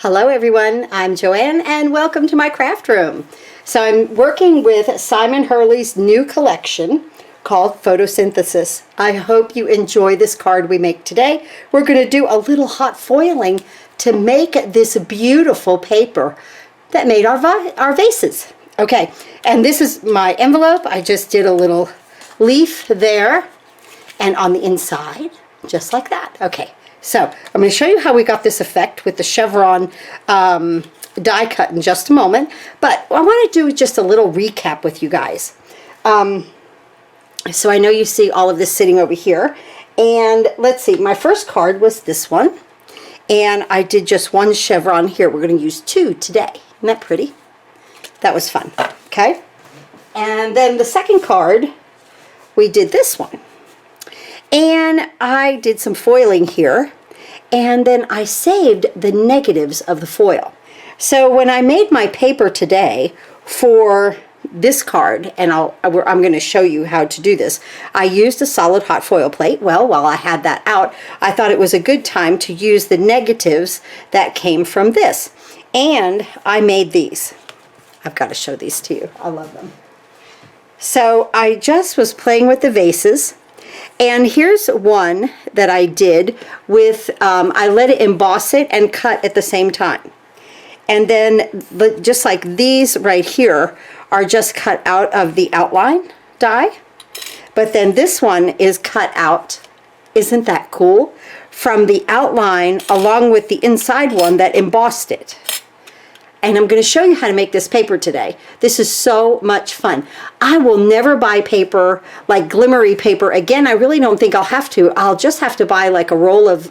Hello everyone, I'm Joanne and welcome to my craft room. So I'm working with Simon Hurley's new collection called Photosynthesis. I hope you enjoy this card we make today. We're going to do a little hot foiling to make this beautiful paper that made our vases. Okay, and this is my envelope. I just did a little leaf there and on the inside, just like that. Okay. So I'm going to show you how we got this effect with the chevron die cut in just a moment. But I want to do just a little recap with you guys. So I know you see all of this sitting over here. And let's see, my first card was this one. And I did just one chevron here. We're going to use two today. Isn't that pretty? That was fun. Okay. And then the second card, we did this one. And I did some foiling here, and then I saved the negatives of the foil. So when I made my paper today for this card, and I'm going to show you how to do this, I used a solid hot foil plate. Well, while I had that out, I thought it was a good time to use the negatives that came from this. And I made these. I've got to show these to you. I love them. So I just was playing with the vases. And here's one that I did with, I let it emboss it and cut at the same time. And then just like these right here are just cut out of the outline die. But then this one is cut out, isn't that cool? From the outline along with the inside one that embossed it. And I'm going to show you how to make this paper today. This is so much fun. I will never buy paper like glimmery paper again. I really don't think I'll have to. I'll just have to buy like a roll of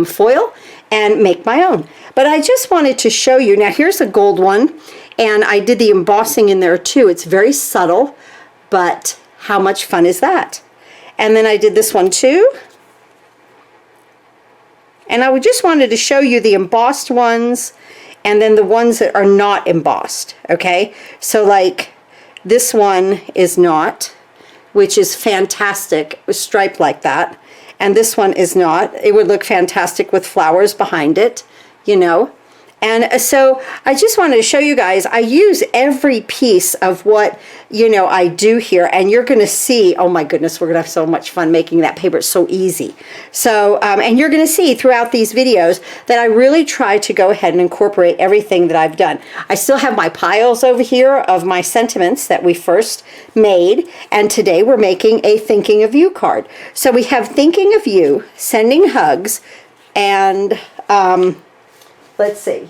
foil and make my own. But I just wanted to show you. Now here's a gold one, and I did the embossing in there too. It's very subtle, but how much fun is that? And then I did this one too. And I just wanted to show you the embossed ones and then the ones that are not embossed, okay? So like this one is not, which is fantastic, striped like that. And this one is not. It would look fantastic with flowers behind it, you know. And so I just wanted to show you guys, I use every piece of what, you know, I do here. And you're going to see, oh my goodness, we're going to have so much fun making that paper. It's so easy. So, and you're going to see throughout these videos that I really try to go ahead and incorporate everything that I've done. I still have my piles over here of my sentiments that we first made. And today we're making a Thinking of You card. So we have Thinking of You, Sending Hugs, and let's see,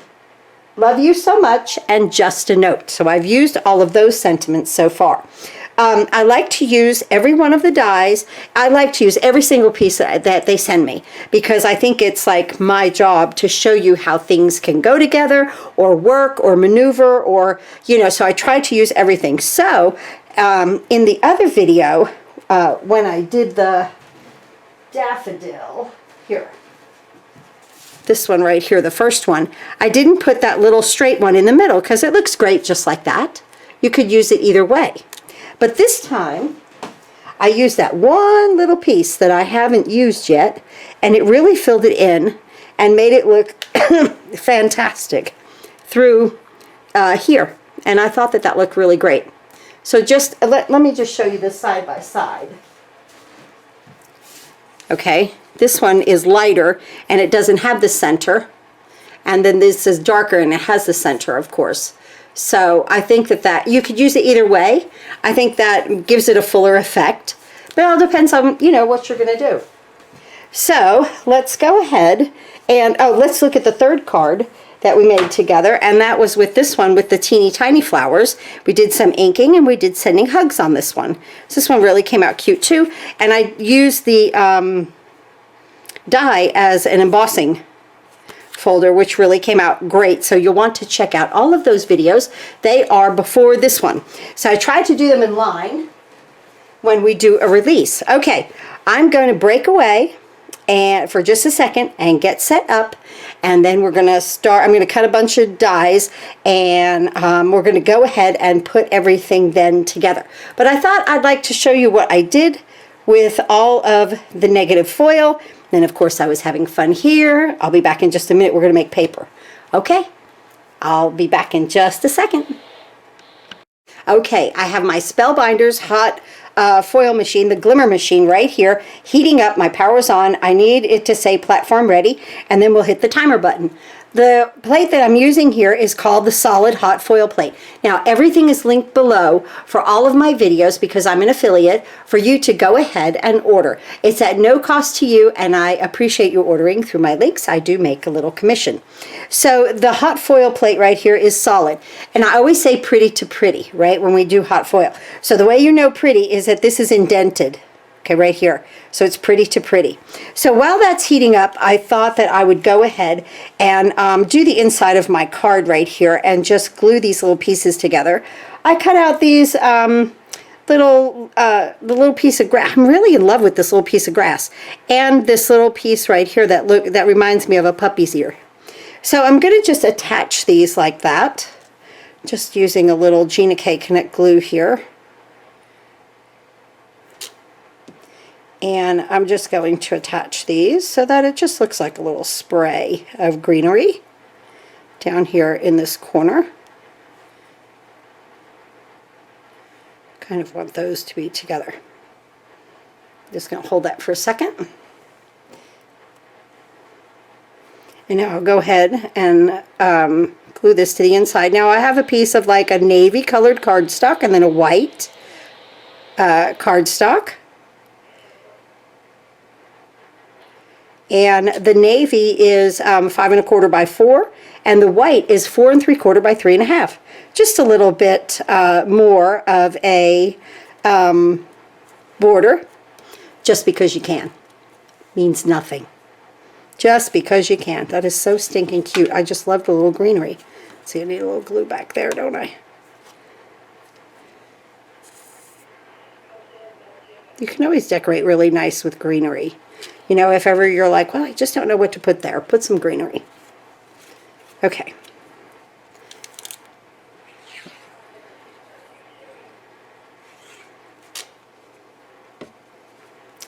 love you so much, and just a note. So I've used all of those sentiments so far. I like to use every one of the dies. I like to use every single piece that they send me, because I think it's like my job to show you how things can go together or work or maneuver, or, you know, so I try to use everything. So in the other video, when I did the daffodil, here, this one right here, the first one, I didn't put that little straight one in the middle because it looks great just like that. You could use it either way. But this time, I used that one little piece that I haven't used yet, and it really filled it in and made it look fantastic through here. And I thought that that looked really great. So just, let me just show you this side by side. Okay. This one is lighter and it doesn't have the center, and then this is darker and it has the center, of course. So I think that you could use it either way. I think that gives it a fuller effect, but it all depends on, you know, what you're going to do. So let's go ahead and let's look at the third card that we made together, and that was with this one with the teeny tiny flowers. We did some inking and we did Sending Hugs on this one. So this one really came out cute too, and I used the die as an embossing folder, which really came out great. So you'll want to check out all of those videos. They are before this one. So I tried to do them in line when we do a release. Okay, I'm going to break away and for just a second and get set up, and then we're going to start. I'm going to cut a bunch of dies, and we're going to go ahead and put everything then together. But I thought I'd like to show you what I did with all of the negative foil. Then of course I was having fun here. I'll be back in just a minute. We're going to make paper. Okay, I'll be back in just a second. Okay, I have my Spellbinders hot foil machine, the Glimmer machine right here, heating up. My power's on. I need it to say platform ready, and then we'll hit the timer button. The plate that I'm using here is called the solid hot foil plate. Now everything is linked below for all of my videos because I'm an affiliate for you to go ahead and order. It's at no cost to you, and I appreciate you ordering through my links. I do make a little commission. So the hot foil plate right here is solid, and I always say pretty to pretty, right, when we do hot foil. So the way you know pretty is that this is indented. Okay, right here. So it's pretty to pretty. So while that's heating up, I thought that I would go ahead and do the inside of my card right here and just glue these little pieces together. I cut out these the little piece of grass. I'm really in love with this little piece of grass, and this little piece right here that reminds me of a puppy's ear. So I'm going to just attach these like that, just using a little Gina K Connect glue here. And I'm just going to attach these so that it just looks like a little spray of greenery down here in this corner. Kind of want those to be together. Just going to hold that for a second. And now I'll go ahead and glue this to the inside. Now I have a piece of like a navy colored cardstock and then a white cardstock. And the navy is 5 1/4 by 4, and the white is 4 3/4 by 3 1/2. Just a little bit more of a border, just because you can. Means nothing. Just because you can. That is so stinking cute. I just love the little greenery. See, I need a little glue back there, don't I? You can always decorate really nice with greenery. You know, if ever you're like, well, I just don't know what to put there, put some greenery. Okay.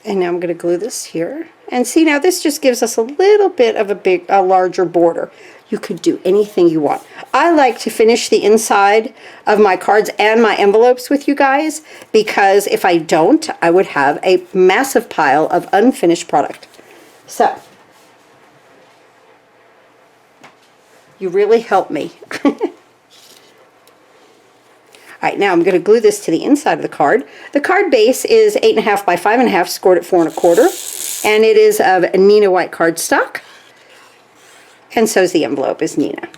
And now I'm going to glue this here. And see, now this just gives us a little bit of a larger border. You could do anything you want. I like to finish the inside of my cards and my envelopes with you guys, because if I don't, I would have a massive pile of unfinished product. So, you really helped me. Alright, now I'm going to glue this to the inside of the card. The card base is 8 1/2 by 5 1/2, scored at 4 1/4, and it is of Nina white cardstock. And so is the envelope, is Nina.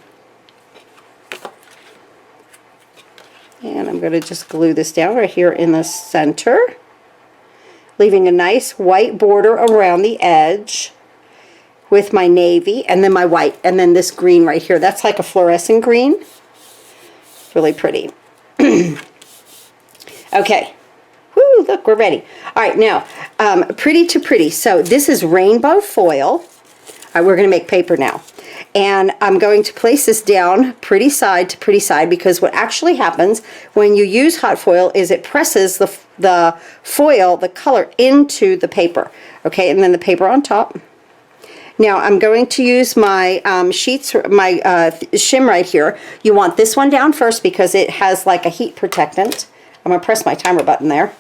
And I'm going to just glue this down right here in the center, leaving a nice white border around the edge with my navy, and then my white, and then this green right here. That's like a fluorescent green. Really pretty. Okay. Woo, look, we're ready. All right, now, pretty to pretty. So this is rainbow foil. All right, we're going to make paper now. And I'm going to place this down pretty side to pretty side, because what actually happens when you use hot foil is it presses the foil, the color, into the paper. Okay, and then the paper on top. Now I'm going to use my sheets, my shim right here. You want this one down first because it has like a heat protectant. I'm going to press my timer button there.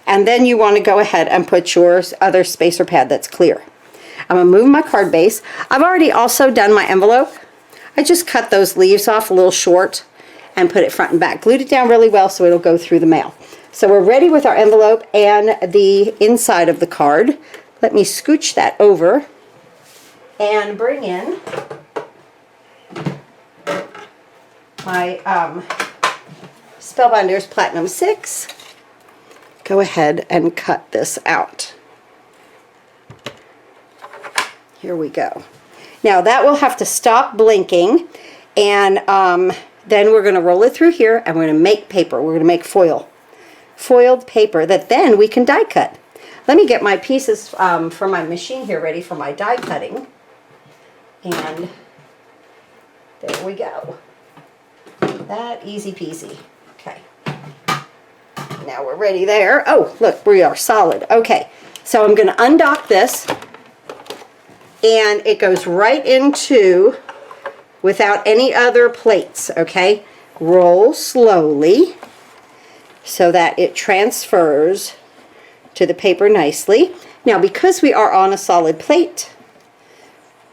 And then you want to go ahead and put your other spacer pad that's clear. I'm going to move my card base. I've already also done my envelope. I just cut those leaves off a little short and put it front and back. Glued it down really well so it'll go through the mail. So we're ready with our envelope and the inside of the card. Let me scooch that over and bring in my Spellbinders Platinum 6. Go ahead and cut this out. Here we go. Now that will have to stop blinking, and then we're going to roll it through here, and we're going to make paper. We're going to make foiled paper that then we can die cut. Let me get my pieces from my machine here ready for my die cutting. And there we go. That easy peasy. Okay. now we're ready there. Oh, look, we are solid. Okay, so I'm going to undock this, and it goes right into, without any other plates, okay? Roll slowly so that it transfers to the paper nicely. Now, because we are on a solid plate,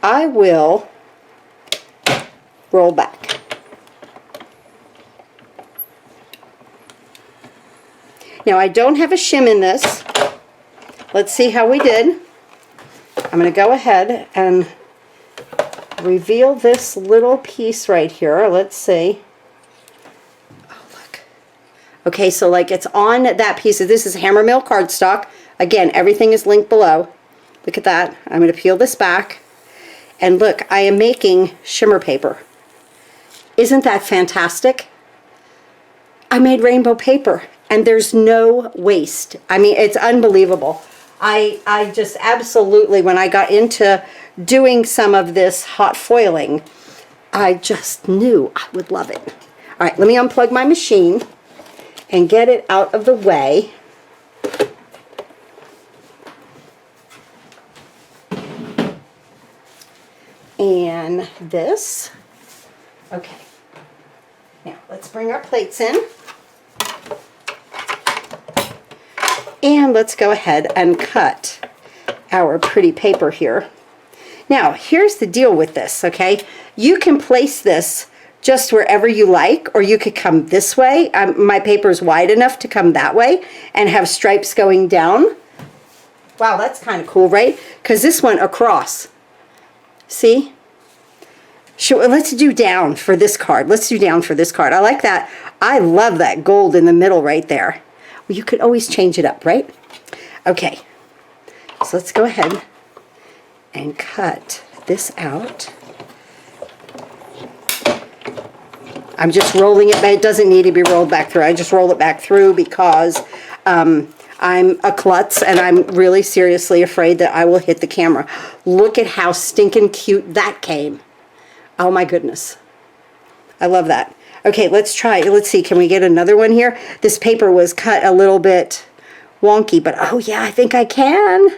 I will roll back. Now, I don't have a shim in this. Let's see how we did. I'm going to go ahead and reveal this little piece right here. Let's see. Oh, look. Okay, so like it's on that piece. This is Hammermill cardstock. Again, everything is linked below. Look at that. I'm going to peel this back. And look, I am making shimmer paper. Isn't that fantastic? I made rainbow paper, and there's no waste. I mean, it's unbelievable. I just absolutely, when I got into doing some of this hot foiling, I just knew I would love it. All right, let me unplug my machine and get it out of the way. And this. Okay. Now, let's bring our plates in. And let's go ahead and cut our pretty paper here. Now, here's the deal with this, okay? You can place this just wherever you like, or you could come this way. My paper is wide enough to come that way and have stripes going down. Wow, that's kind of cool, right? Because this went across. See? Sure, let's do down for this card. Let's do down for this card. I like that. I love that gold in the middle right there. Well, you could always change it up, right? Okay, so let's go ahead and cut this out. I'm just rolling it, but it doesn't need to be rolled back through. I just roll it back through because I'm a klutz, and I'm really seriously afraid that I will hit the camera. Look at how stinking cute that came. Oh my goodness. I love that. Okay, let's try. Let's see, can we get another one here? This paper was cut a little bit wonky, but oh yeah, I think I can.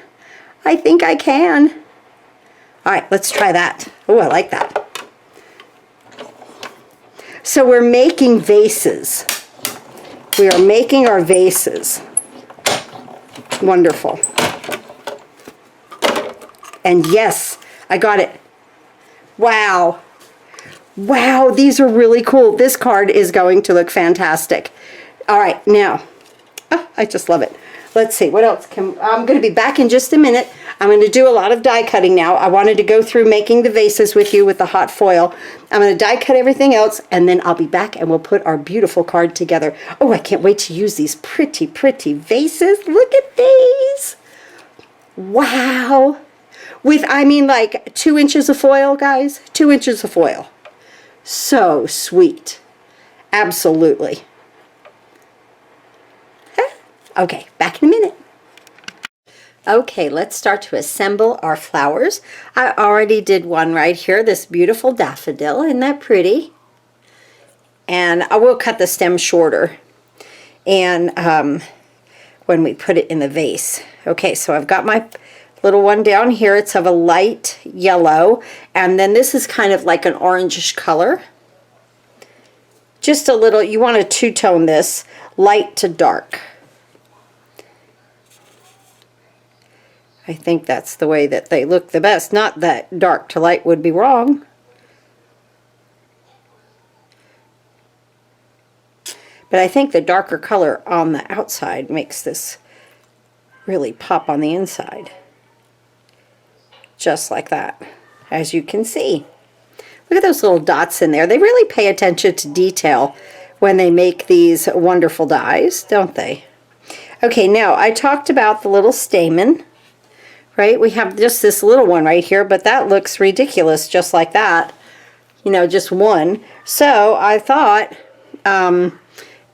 I think I can. All right, let's try that. Oh, I like that. So we're making vases. We are making our vases. Wonderful. And yes, I got it. Wow. Wow, these are really cool. This card is going to look fantastic. All right, now, oh, I just love it. Let's see, what else I'm going to be back in just a minute. I'm going to do a lot of die cutting now. I wanted to go through making the vases with you with the hot foil. I'm going to die cut everything else, and then I'll be back and we'll put our beautiful card together. Oh, I can't wait to use these pretty, pretty vases. Look at these. Wow. With, I mean, like 2 inches of foil, guys. 2 inches of foil. So sweet. Absolutely. Okay, back in a minute. Okay, let's start to assemble our flowers. I already did one right here, this beautiful daffodil. Isn't that pretty? And I will cut the stem shorter and when we put it in the vase. Okay, so I've got my little one down here. It's of a light yellow, and then this is kind of like an orangish color. Just a little, you want to two-tone this, light to dark. I think that's the way that they look the best. Not that dark to light would be wrong. But I think the darker color on the outside makes this really pop on the inside. Just like that, as you can see. Look at those little dots in there. They really pay attention to detail when they make these wonderful dies, don't they? Okay, now I talked about the little stamen, right? We have just this little one right here, but that looks ridiculous just like that. You know, just one. So I thought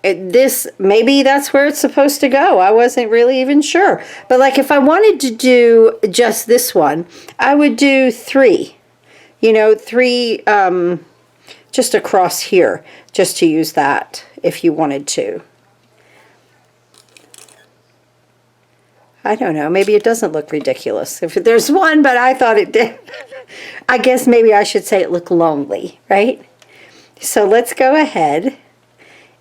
this, maybe that's where it's supposed to go. I wasn't really even sure. But like if I wanted to do just this one, I would do 3. You know, 3 just across here, just to use that if you wanted to. I don't know, maybe it doesn't look ridiculous. If there's one, but I thought it did. I guess maybe I should say it looked lonely, right? So let's go ahead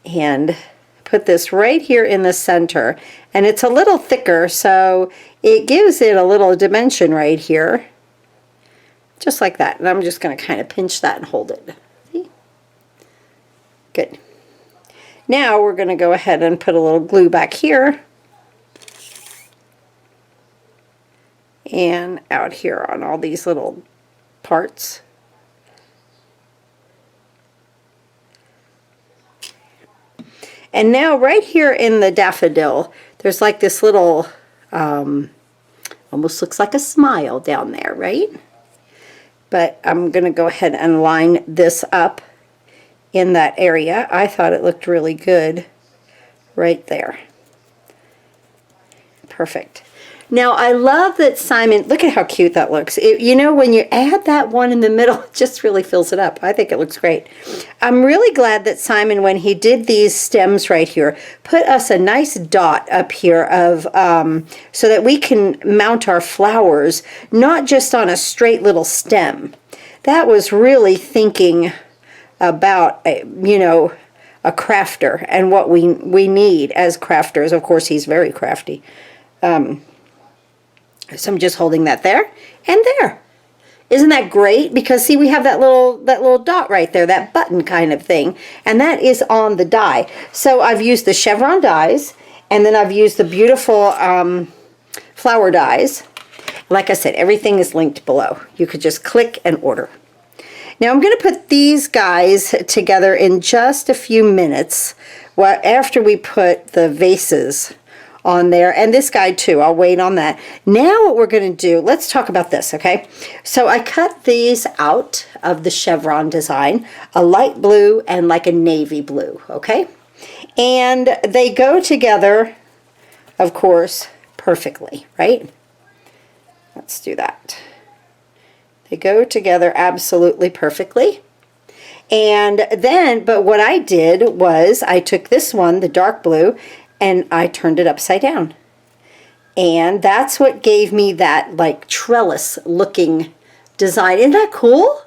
and put this right here in the center. And it's a little thicker, so it gives it a little dimension right here. Just like that. And I'm just going to kind of pinch that and hold it. See? Good. Now we're going to go ahead and put a little glue back here. And out here on all these little parts. And now right here in the daffodil, there's like this little, almost looks like a smile down there, right? But I'm going to go ahead and line this up in that area. I thought it looked really good right there. Perfect. Now, I love that Simon, look at how cute that looks. You know, when you add that one in the middle, it just really fills it up. I think it looks great. I'm really glad that Simon, when he did these stems right here, put us a nice dot up here of, so that we can mount our flowers, not just on a straight little stem. That was really thinking about, you know, a crafter and what we need as crafters. Of course, he's very crafty. So I'm just holding that there and there. Isn't that great? Because see, we have that little dot right there, that button kind of thing, and that is on the die. So I've used the chevron dies, and then I've used the beautiful flower dies. Like I said, everything is linked below. You could just click and order. Now I'm going to put these guys together in just a few minutes, after we put the vases on there, and this guy too. I'll wait on that. Now what we're going to do, let's talk about this, okay? So I cut these out of the chevron design, a light blue and like a navy blue, okay? And they go together, of course, perfectly, right? Let's do that. They go together absolutely perfectly. And then, but what I did was I took this one, the dark blue, and I turned it upside down. And that's what gave me that like trellis looking design. Isn't that cool?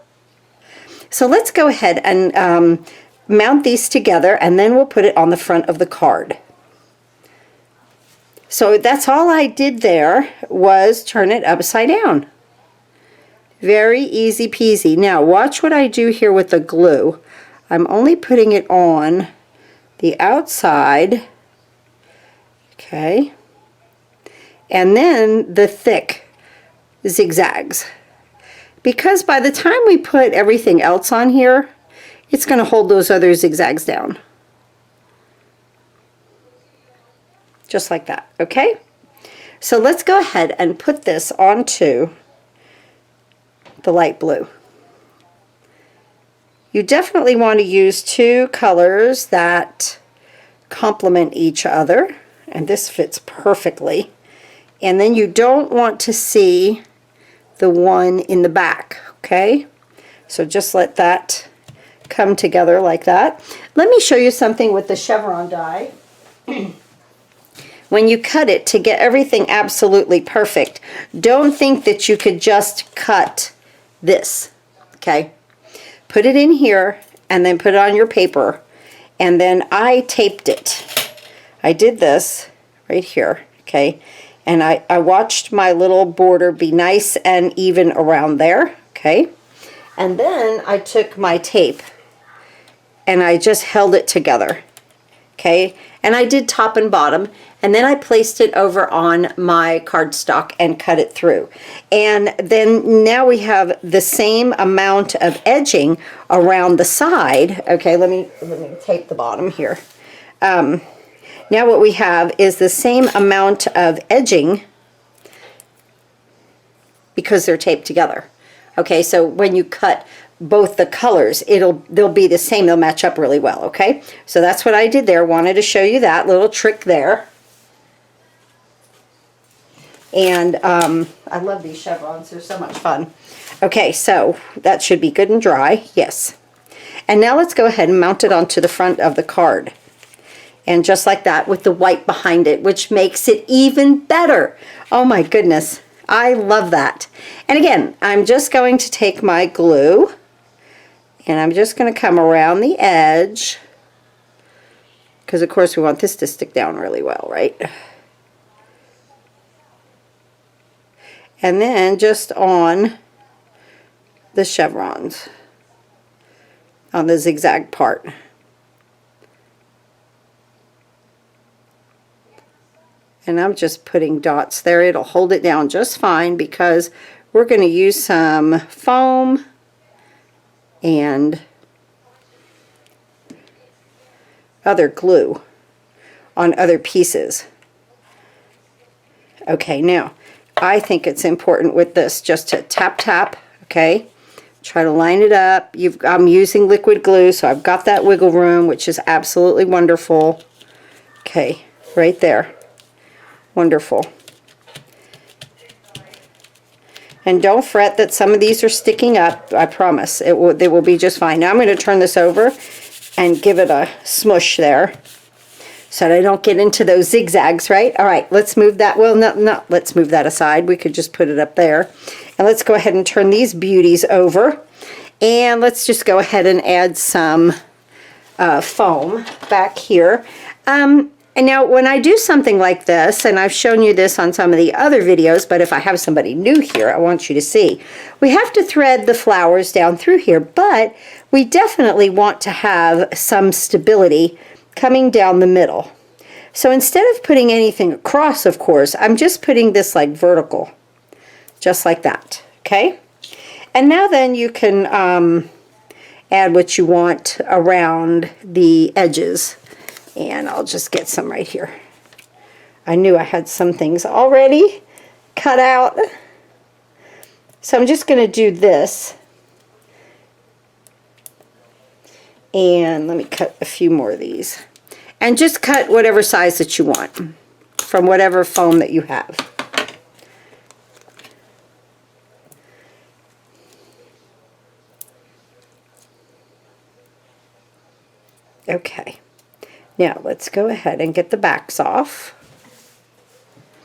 So let's go ahead and mount these together, and then we'll put it on the front of the card. So that's all I did there, was turn it upside down. Very easy peasy. Now watch what I do here with the glue. I'm only putting it on the outside. Okay, and then the thick zigzags, because by the time we put everything else on here, it's going to hold those other zigzags down. Just like that, okay? So let's go ahead and put this onto the light blue. You definitely want to use two colors that complement each other. And this fits perfectly. And then you don't want to see the one in the back, okay? So just let that come together like that. Let me show you something with the chevron die. When you cut it to get everything absolutely perfect, don't think that you could just cut this, okay? Put it in here and then put it on your paper. And then I taped it. I did this right here, okay, and I watched my little border be nice and even around there, okay, and then I took my tape and I just held it together, okay, and I did top and bottom, and then I placed it over on my cardstock and cut it through. And then now we have the same amount of edging around the side. Okay, let me tape the bottom here. Now what we have is the same amount of edging because they're taped together. Okay, so when you cut both the colors, they'll be the same, they'll match up really well, okay? So that's what I did there. Wanted to show you that little trick there. And I love these chevrons, they're so much fun. Okay, so that should be good and dry, yes. And now let's go ahead and mount it onto the front of the card. And just like that with the white behind it, which makes it even better. Oh my goodness, I love that. And again, I'm just going to take my glue and I'm just going to come around the edge, because of course we want this to stick down really well, right? And then just on the chevrons, on the zigzag part. And I'm just putting dots there. It'll hold it down just fine because we're going to use some foam and other glue on other pieces. Okay, now I think it's important with this just to tap tap, okay? Try to line it up. I'm using liquid glue, so I've got that wiggle room, which is absolutely wonderful. Okay, right there. Wonderful. And don't fret that some of these are sticking up. I promise they will be just fine. Now I'm going to turn this over and give it a smush there so that I don't get into those zigzags, right? All right, let's move that. Well, no, let's move that aside. We could just put it up there. And let's go ahead and turn these beauties over. And let's just go ahead and add some foam back here. And now when I do something like this, and I've shown you this on some of the other videos, but if I have somebody new here, I want you to see. We have to thread the flowers down through here, but we definitely want to have some stability coming down the middle. So instead of putting anything across, of course, I'm just putting this like vertical, just like that, okay? And now then you can add what you want around the edges. And I'll just get some right here. I knew I had some things already cut out. So I'm just going to do this. And let me cut a few more of these. And just cut whatever size that you want from whatever foam that you have. Okay. Now let's go ahead and get the backs off.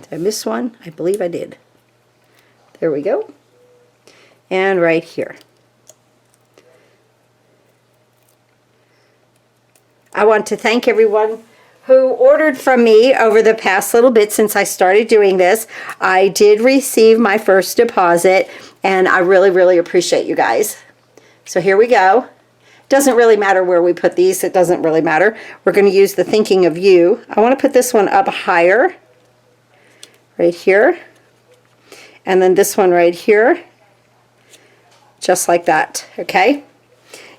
Did I miss one? I believe I did. There we go. And right here. I want to thank everyone who ordered from me over the past little bit since I started doing this. I did receive my first deposit and I really, really appreciate you guys. So here we go. Doesn't really matter where we put these. It doesn't really matter. We're going to use the thinking of you. I want to put this one up higher, right here, and then this one right here, just like that. Okay.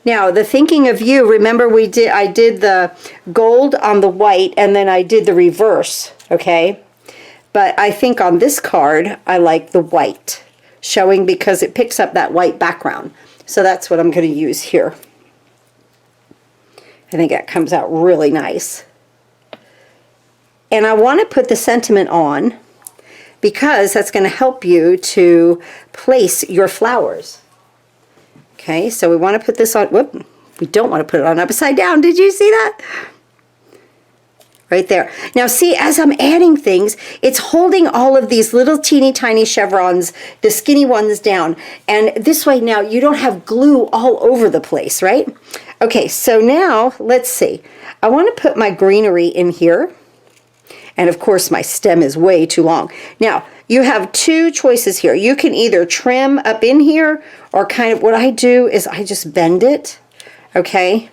Now the thinking of you. Remember, I did the gold on the white, and then I did the reverse. Okay. But I think on this card I like the white showing because it picks up that white background. So that's what I'm going to use here. I think that comes out really nice. And I want to put the sentiment on because that's going to help you to place your flowers. Okay, so we want to put this on, whoop, we don't want to put it on upside down. Did you see that? Right there. Now see, as I'm adding things, it's holding all of these little teeny tiny chevrons, the skinny ones down. And this way now you don't have glue all over the place, right? Okay, so now let's see. I want to put my greenery in here. And of course my stem is way too long. Now you have two choices here. You can either trim up in here or kind of what I do is I just bend it. Okay.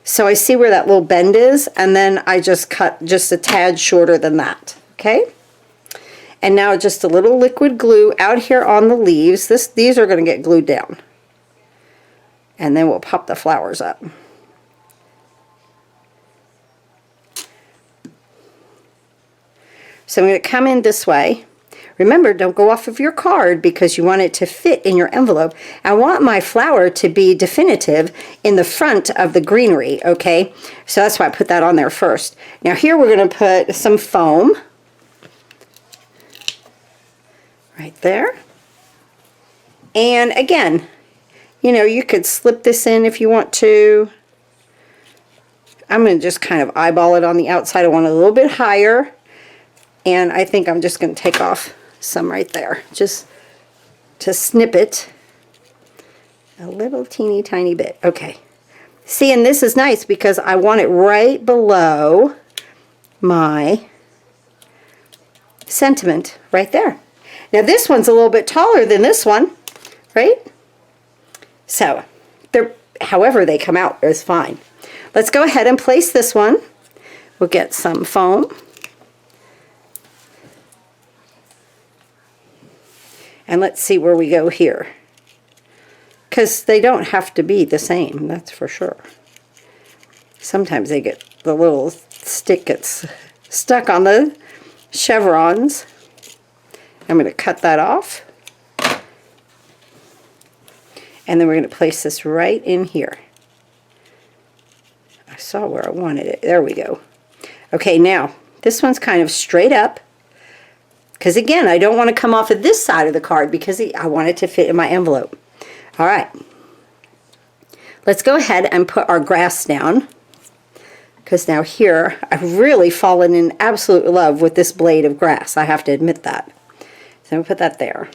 So I see where that little bend is, and then I just cut just a tad shorter than that, okay? And now just a little liquid glue out here on the leaves. These are going to get glued down. And then we'll pop the flowers up. So I'm going to come in this way. Remember, don't go off of your card because you want it to fit in your envelope. I want my flower to be definitive in the front of the greenery, okay? So that's why I put that on there first. Now here we're going to put some foam. Right there. And again, you know, you could slip this in if you want to. I'm going to just kind of eyeball it on the outside. I want it a little bit higher. And I think I'm just going to take off some right there, just to snip it a little teeny tiny bit. Okay. See, and this is nice because I want it right below my sentiment right there. Now this one's a little bit taller than this one, right? So, however they come out is fine. Let's go ahead and place this one. We'll get some foam. And let's see where we go here. Because they don't have to be the same, that's for sure. Sometimes they get, the little stick gets stuck on the chevrons. I'm going to cut that off. And then we're going to place this right in here. I saw where I wanted it. There we go. Okay, now, this one's kind of straight up. Because again, I don't want to come off of this side of the card because I want it to fit in my envelope. All right. Let's go ahead and put our grass down. Because now here, I've really fallen in absolute love with this blade of grass. I have to admit that. So I'm going to put that there.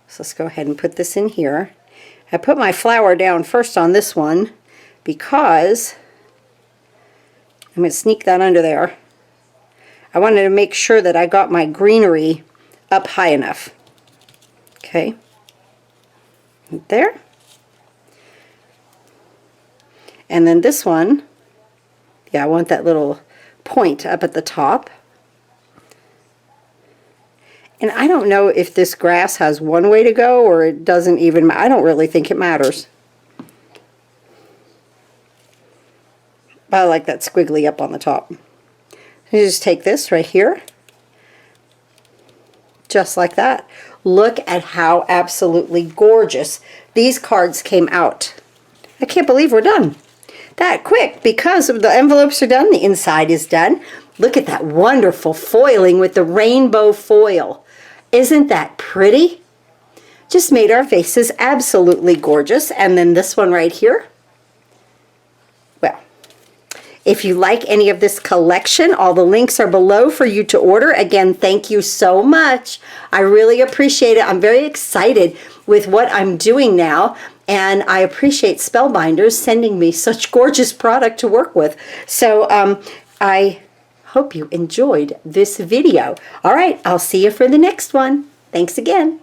So let's go ahead and put this in here. I put my flower down first on this one because I'm going to sneak that under there. I wanted to make sure that I got my greenery up high enough. Okay. Right there. And then this one, yeah, I want that little point up at the top. And I don't know if this grass has one way to go or it doesn't even, I don't really think it matters. But I like that squiggly up on the top. You just take this right here, just like that. Look at how absolutely gorgeous these cards came out. I can't believe we're done that quick because the envelopes are done, the inside is done. Look at that wonderful foiling with the rainbow foil. Isn't that pretty? Just made our vases absolutely gorgeous. And then this one right here. Well, if you like any of this collection, all the links are below for you to order. Again, thank you so much. I really appreciate it. I'm very excited with what I'm doing now. And I appreciate Spellbinders sending me such gorgeous product to work with. So I hope you enjoyed this video. All right, I'll see you for the next one. Thanks again.